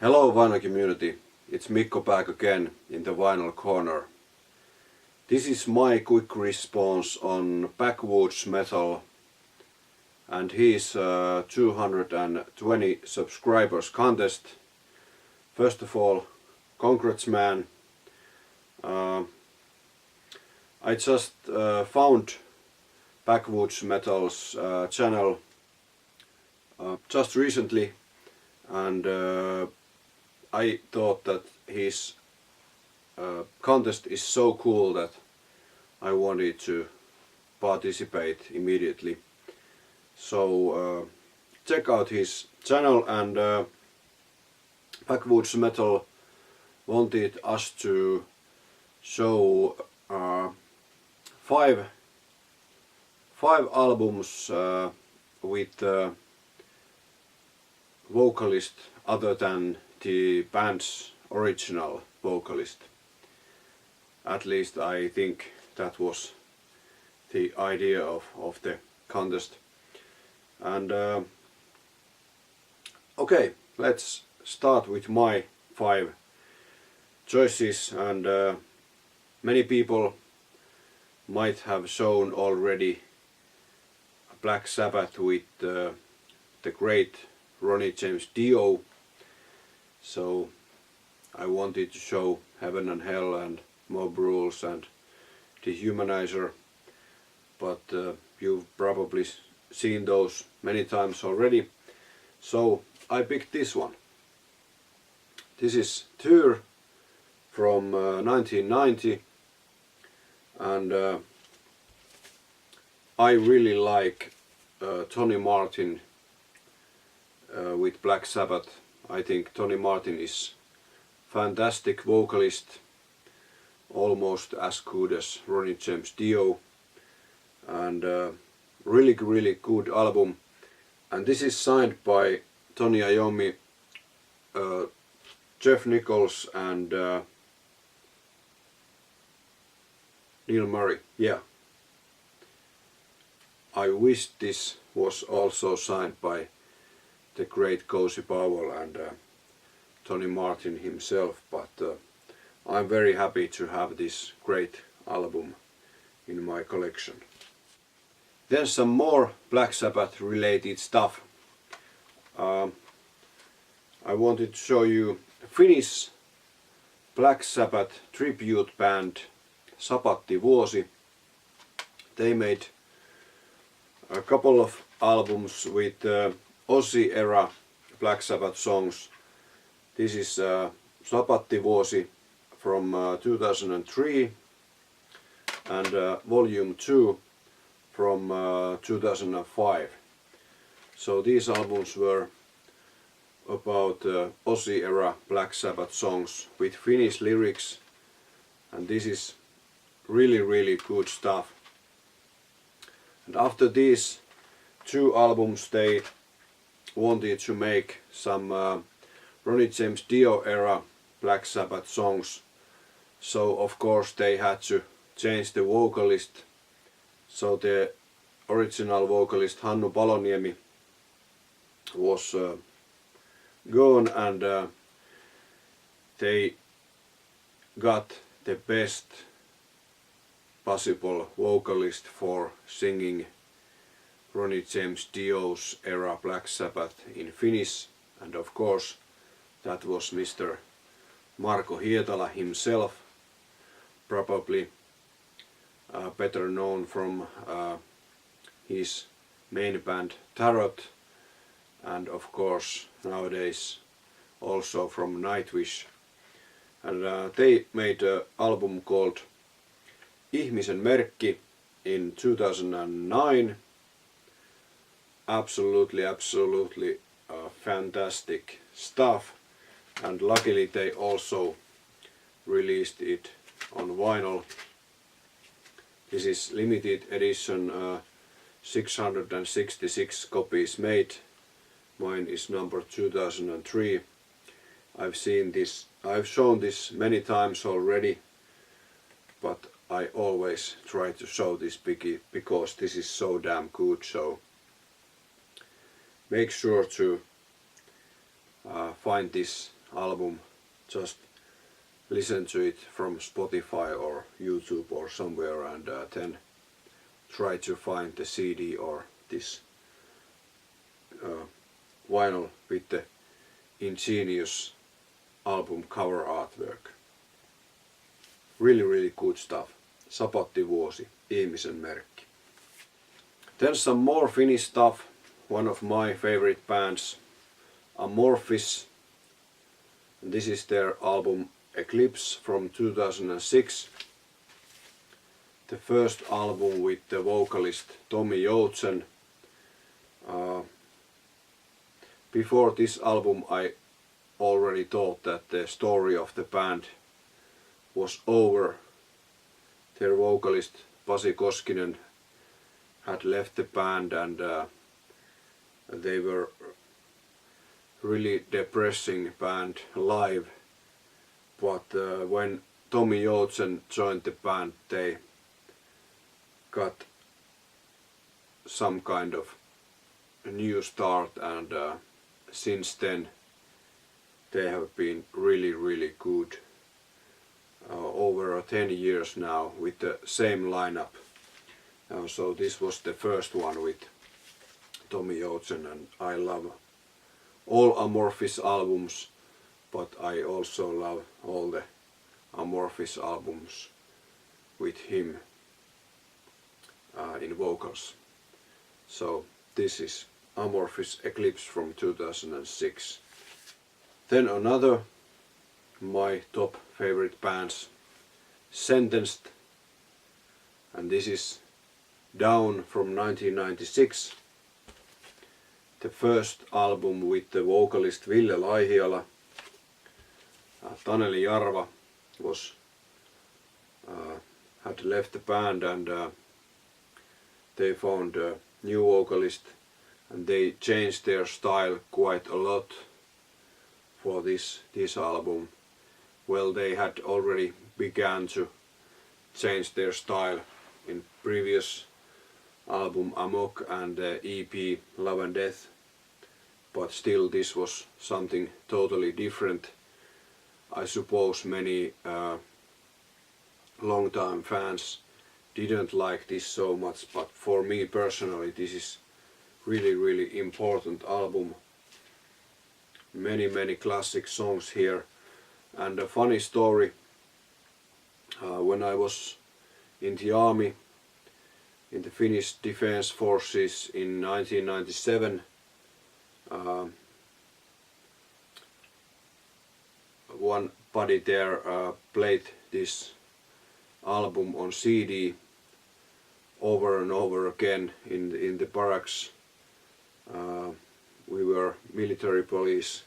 Hello vinyl community, it's Mikko back again in the vinyl corner. This is my quick response on Backwoods Metal and his 220 subscribers contest. First of all, congrats man. I just found Backwoods Metal's channel just recently, and I thought that his contest is so cool that I wanted to participate immediately. So check out his channel, and Backwoods Metal wanted us to show five albums with vocalist other than the band's original vocalist. At least I think that was the idea of the contest. And okay, let's start with my 5 choices, and many people might have shown already Black Sabbath with the great Ronnie James Dio. So I wanted to show Heaven and Hell and Mob Rules and Dehumanizer, but you've probably seen those many times already. So I picked this one. This is Tour from 1990, and I really like Tony Martin with Black Sabbath. I think Tony Martin is fantastic vocalist, almost as good as Ronnie James Dio, and really good album. And this is signed by Tony Iommi, Jeff Nichols and Neil Murray. Yeah, I wish this was also signed by the great Cozy Powell and Tony Martin himself, but I'm very happy to have this great album in my collection. Then some more Black Sabbath related stuff. I wanted to show you Finnish Black Sabbath tribute band Sabbath-vuosi. They made a couple of albums with Ozzy era Black Sabbath songs. This is Sabbath-vuosi from 2003 and volume 2 from 2005. So these albums were about Ozzy era Black Sabbath songs with Finnish lyrics, and this is really good stuff. And after these 2 albums they wanted to make some Ronnie James Dio era Black Sabbath songs, so of course they had to change the vocalist. So the original vocalist Hannu Paloniemi was gone, and they got the best possible vocalist for singing Ronnie James Dio's era Black Sabbath in Finnish, and of course that was Mr. Marko Hietala himself, probably better known from his main band Tarot, and of course nowadays also from Nightwish. And they made an album called Ihmisen merkki in 2009. Absolutely fantastic stuff, and luckily they also released it on vinyl. This is limited edition, 666 copies made. Mine is number 2003. I've shown this many times already, but I always try to show this because this is so damn good. So make sure to find this album, just listen to it from Spotify or YouTube or somewhere, and then try to find the CD or this vinyl with the ingenious album cover artwork. Really good stuff. Sabatti-vuosi, ihmisen merkki. Then some more Finnish stuff. One of my favorite bands, Amorphous. This is their album Eclipse from 2006. The first album with the vocalist Tommy Joutsen. Before this album I already thought that the story of the band was over. Their vocalist Pasi Koskinen had left the band, and they were really depressing band live. But when Tommy Joutsen joined the band, they got some kind of a new start, and since then they have been really good. Over 10 years now with the same lineup. So this was the first one with Tommy Joutsen, and I love all Amorphous albums, but I also love all the Amorphous albums with him in vocals. So this is Amorphous Eclipse from 2006. Then another my top favorite bands, Sentenced, and this is Down from 1996. The first album with the vocalist Ville Laihiala. Taneli Jarva was had left the band, and they found a new vocalist, and they changed their style quite a lot for this album. Well, they had already began to change their style in previous album Amok and EP Love and Death, but still this was something totally different. I suppose many long-time fans didn't like this so much, but for me personally this is really important album. Many classic songs here. And a funny story, when I was in the army, in the Finnish Defense Forces in 1997, one buddy there played this album on CD over and over again in the barracks. We were military police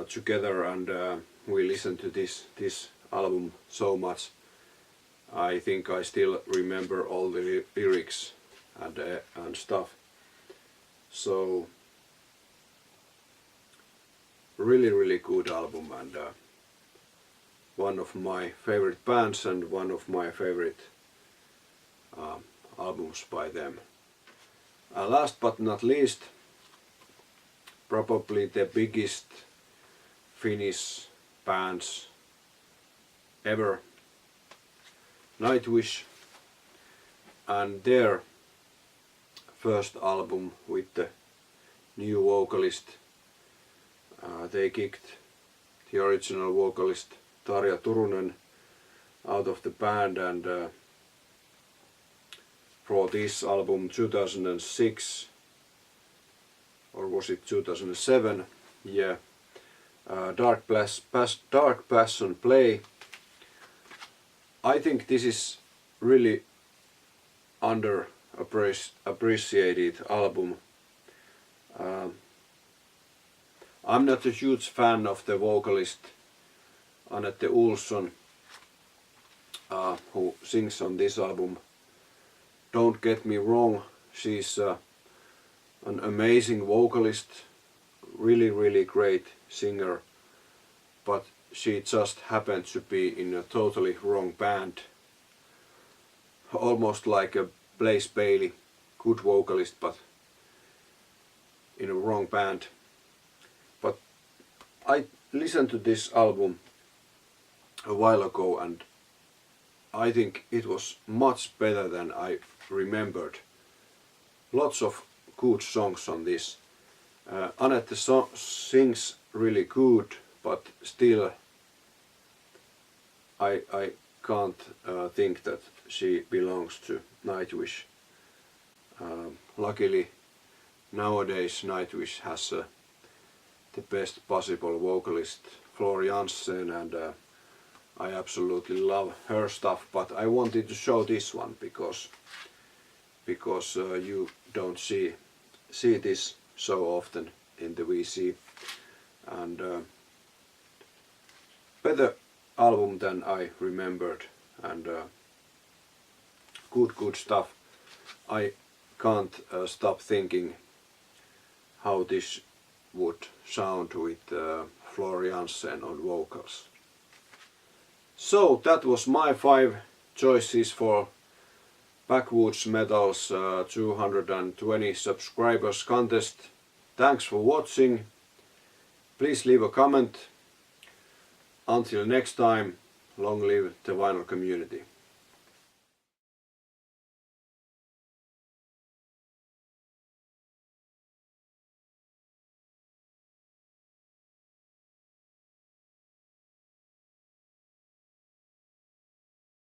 together, and we listened to this album so much. I think I still remember all the lyrics and stuff. So really good album, and one of my favorite bands and one of my favorite albums by them. Last but not least, probably the biggest Finnish bands ever, Nightwish, and their first album with the new vocalist. They kicked the original vocalist Tarja Turunen out of the band, and for this album 2006, or was it 2007? Yeah. Dark Passion Play. I think this is really underappreciated album. I'm not a huge fan of the vocalist Anette Olsson, who sings on this album. Don't get me wrong, she's an amazing vocalist, really great singer, but she just happened to be in a totally wrong band. Almost like a Blaze Bayley, good vocalist, but in a wrong band. But listened to this album a while ago, and I think it was much better than I remembered. Lots of good songs on this. Annette sings really good, but still I can't think that she belongs to Nightwish. Luckily nowadays Nightwish has the best possible vocalist, Floor Jansen, and I absolutely love her stuff, but I wanted to show this one because you don't see this so often in the VC, and better album than I remembered, and good stuff. I can't stop thinking how this would sound with Floor Jansen on vocals. So that was my 5 choices for Backwoods Metal's 220 subscribers contest. Thanks for watching. Please leave a comment. Until next time, long live the vinyl community.